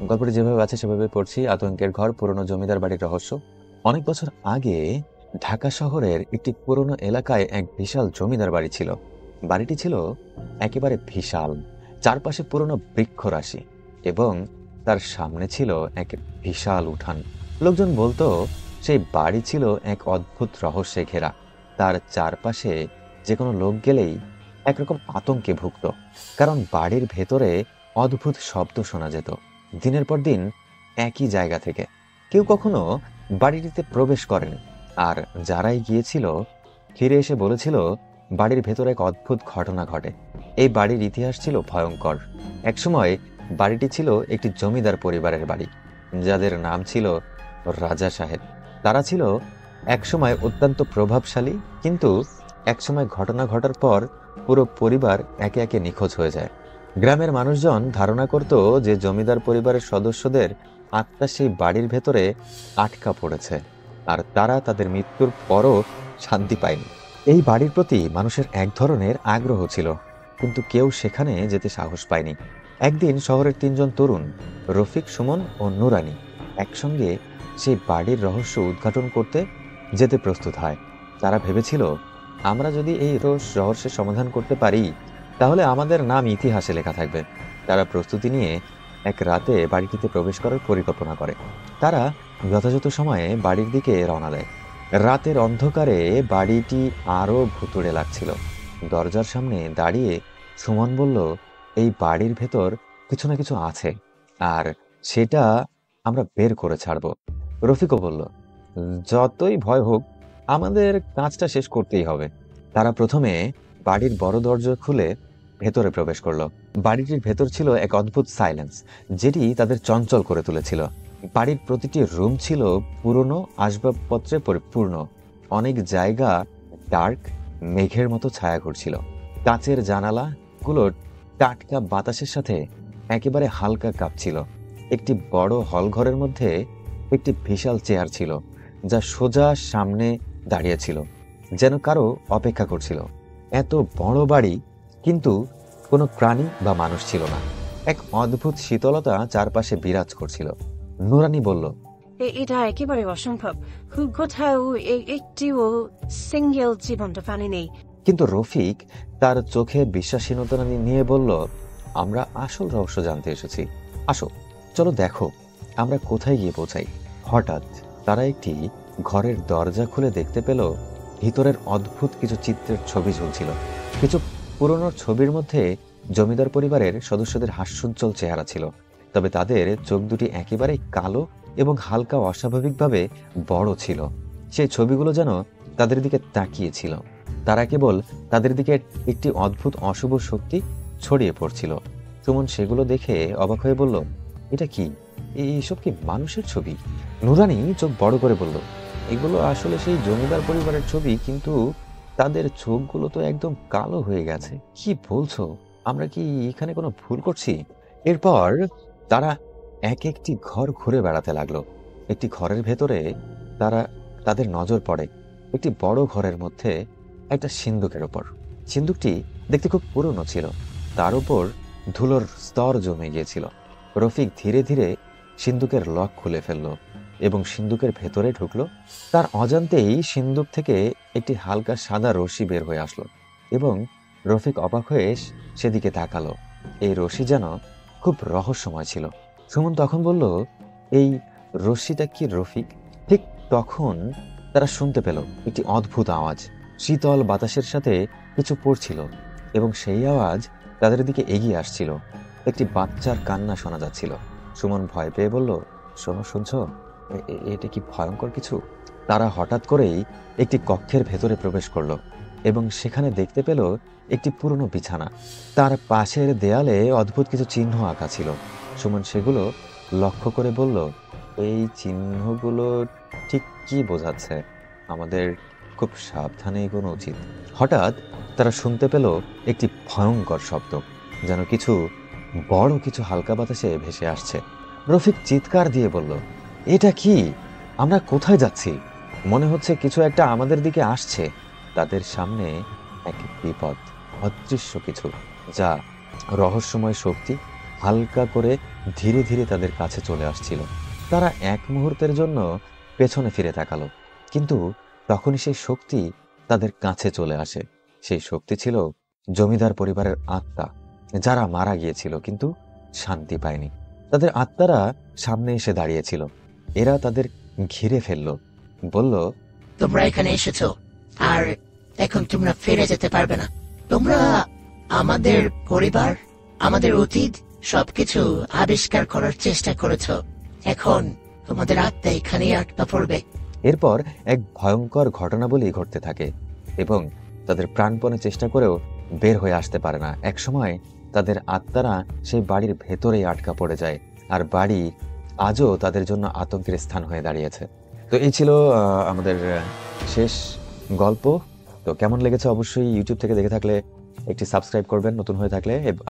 গল্পটি যেভাবে আছে সেভাবে পড়ছি। আতঙ্কের ঘর, পুরনো জমিদার বাড়ির রহস্য। অনেক বছর আগে ঢাকা শহরের একটি পুরনো এলাকায় এক বিশাল জমিদার বাড়ি ছিল। বাড়িটি ছিল একেবারে বিশাল, চারপাশে পুরনো বৃক্ষরাশি এবং তার সামনে ছিল এক বিশাল উঠান। লোকজন বলতো সেই বাড়ি ছিল এক অদ্ভুত রহস্যে ঘেরা। তার চারপাশে যে কোনো লোক গেলেই একরকম আতঙ্কে ভুগত, কারণ বাড়ির ভেতরে অদ্ভুত শব্দ শোনা যেত দিনের পর দিন একই জায়গা থেকে। কেউ কখনো বাড়িটিতে প্রবেশ করেন, আর যারাই গিয়েছিল ফিরে এসে বলেছিল বাড়ির ভেতরে এক অদ্ভুত ঘটনা ঘটে। এই বাড়ির ইতিহাস ছিল ভয়ঙ্কর। একসময় বাড়িটি ছিল একটি জমিদার পরিবারের বাড়ি, যাদের নাম ছিল রাজা সাহেব। তারা ছিল একসময় অত্যন্ত প্রভাবশালী, কিন্তু একসময় ঘটনা ঘটার পর পুরো পরিবার একে একে নিখোঁজ হয়ে যায়। গ্রামের মানুষজন ধারণা করত যে জমিদার পরিবারের সদস্যদের আত্মা সেই বাড়ির ভেতরে আটকা পড়েছে, আর তারা তাদের মৃত্যুর পরও শান্তি পায়নি। এই বাড়ির প্রতি মানুষের এক ধরনের আগ্রহ ছিল, কিন্তু কেউ সেখানে যেতে সাহস পায়নি। একদিন শহরের তিনজন তরুণ, রফিক, সুমন ও নুরানি, একসঙ্গে সেই বাড়ির রহস্য উদ্ঘাটন করতে যেতে প্রস্তুত হয়। তারা ভেবেছিল, আমরা যদি এই রহস্যের সমাধান করতে পারি তাহলে আমাদের নাম ইতিহাসে লেখা থাকবে। তারা প্রস্তুতি নিয়ে এক রাতে বাড়িটিতে প্রবেশ করার পরিকল্পনা করে। তারা যথাযথ সময়ে বাড়ির দিকে রওনা দেয়। রাতের অন্ধকারে বাড়িটি আরো ভুতুড়ে লাগছিল। দরজার সামনে দাঁড়িয়ে সুমন বলল, এই বাড়ির ভেতর কিছু না কিছু আছে, আর সেটা আমরা বের করে ছাড়বো। রফিকও বলল, যতই ভয় হোক আমাদের কাজটা শেষ করতেই হবে। তারা প্রথমে বাড়ির বড় দরজা খুলে ভেতরে প্রবেশ করলো। বাড়িটির ভেতর ছিল এক অদ্ভুত সাইলেন্স, যেটি তাদের চঞ্চল করে তুলেছিল। বাড়ির প্রতিটি রুম ছিল পুরনো আসবাবপত্রে পরিপূর্ণ। অনেক জায়গা ডার্ক, মেঘের মতো ছায়া ঘুরছিল। কাচের জানালাগুলো টাটকা বাতাসের সাথে একেবারে হালকা কাঁপছিল। একটি বড় হল ঘরের মধ্যে একটি বিশাল চেয়ার ছিল, যা সোজা সামনে দাঁড়িয়েছিল, যেন কারো অপেক্ষা করছিল। এত বড় বাড়ি, কিন্তু কোনো প্রাণী বা মানুষ ছিল না। এক অদ্ভুত শীতলতা চারপাশে বিরাজ করছিল। নুরানি বলল, এটা একেবারে অসম্ভব। কোথাও একটিও সিঙ্গেল জীবন্ত প্রাণী নেই। কিন্তু রফিক তার চোখে বিশ্বাসহীনতা নিয়ে বলল, আমরা আসল রহস্য জানতে এসেছি। আসো, চলো দেখো আমরা কোথায় গিয়ে পৌঁছাই। হঠাৎ তারা একটি ঘরের দরজা খুলে দেখতে পেল ভিতরের অদ্ভুত কিছু চিত্রের ছবি ঝুলছিল। কিছু পুরনো ছবির মধ্যে জমিদার পরিবারের সদস্যদের হাস্যোজ্জ্বল চেহারা ছিল, তবে তাদের চোখ দুটি একেবারে কালো এবং হালকা অস্বাভাবিকভাবে বড় ছিল। সেই ছবিগুলো যেন তাদের দিকে তাকিয়েছিল। তারা কেবল তাদের দিকে একটি অদ্ভুত অশুভ শক্তি ছড়িয়ে পড়ছিল। সুমন সেগুলো দেখে অবাক হয়ে বলল, এটা কি? এইসব কি মানুষের ছবি? নুরানি চোখ বড় করে বলল, এগুলো আসলে সেই জমিদার পরিবারের ছবি, কিন্তু তাদের চোখগুলো তো একদম কালো হয়ে গেছে। কি বলছো? আমরা কি এখানে কোনো ভুল করছি? এরপর তারা এক একটি ঘর ঘুরে বেড়াতে লাগলো। একটি ঘরের ভেতরে তাদের নজর পড়ে একটি বড় ঘরের মধ্যে একটা সিন্দুকের ওপর। সিন্দুকটি দেখতে খুব পুরনো ছিল, তার উপর ধুলোর স্তর জমে গিয়েছিল। রফিক ধীরে ধীরে সিন্দুকের লক খুলে ফেলল এবং সিন্দুকের ভেতরে ঢুকলো। তার অজান্তেই সিন্দুক থেকে একটি হালকা সাদা রশি বের হয়ে আসলো এবং রফিক অবাক হয়ে সেদিকে তাকালো। এই রশি যেন খুব রহস্যময় ছিল। সুমন তখন বলল, এই রশিটা কি রফিক? ঠিক তখন তারা শুনতে পেল একটি অদ্ভুত আওয়াজ। শীতল বাতাসের সাথে কিছু পড়ছিল এবং সেই আওয়াজ তাদের দিকে এগিয়ে আসছিল। একটি বাচ্চার কান্না শোনা যাচ্ছিল। সুমন ভয় পেয়ে বলল, শুনছ? এটা কি ভয়ঙ্কর কিছু? তারা হঠাৎ করেই একটি কক্ষের ভেতরে প্রবেশ করলো এবং সেখানে দেখতে পেল একটি পুরনো বিছানা। তার পাশের দেয়ালে অদ্ভুত কিছু চিহ্ন আঁকা ছিল। সুমন সেগুলো লক্ষ্য করে বলল, এই চিহ্নগুলো ঠিক কি বোঝাচ্ছে? আমাদের খুব সাবধানে এগোনো উচিত। হঠাৎ তারা শুনতে পেল একটি ভয়ঙ্কর শব্দ, যেন বড় কিছু হালকা বাতাসে ভেসে আসছে। রফিক চিৎকার দিয়ে বলল, এটা কি? আমরা কোথায় যাচ্ছি? মনে হচ্ছে কিছু একটা আমাদের দিকে আসছে। তাদের সামনে এক বিপদ, অদৃশ্য কিছু, যা রহস্যময় শক্তি হালকা করে ধীরে ধীরে তাদের কাছে চলে আসছিল। তারা এক মুহূর্তের জন্য পেছনে ফিরে তাকালো, কিন্তু তখনই সেই শক্তি তাদের কাছে চলে আসে। সেই শক্তি ছিল জমিদার পরিবারের আত্মা, যারা মারা গিয়েছিল কিন্তু শান্তি পায়নি। তাদের আত্মারা সামনে এসে দাঁড়িয়েছিল। এরা তাদের ঘিরে ফেললো, বলল, তোমরা এখানে এসেছো, আর এখন তোমরা ফিরে যেতে পারবে না। তোমরা আমাদের পরিবার, আমাদের অতীত সবকিছু আবিষ্কার করার চেষ্টা করেছো। এখন তোমাদের আত্মা এখানেই আটকা পড়বে। এরপর এক ভয়ঙ্কর ঘটনাবলী ঘটতে থাকে এবং তাদের প্রাণপণে চেষ্টা করেও বের হয়ে আসতে পারে না। একসময় তাদের আত্মারা সেই বাড়ির ভেতরেই আটকা পড়ে যায়, আর বাড়ি আজও তাদের জন্য আতঙ্কের স্থান হয়ে দাঁড়িয়েছে। তো এই ছিল আমাদের শেষ গল্প। তো কেমন লেগেছে অবশ্যই ইউটিউব থেকে দেখে থাকলে একটি সাবস্ক্রাইব করবেন, নতুন হয়ে থাকলে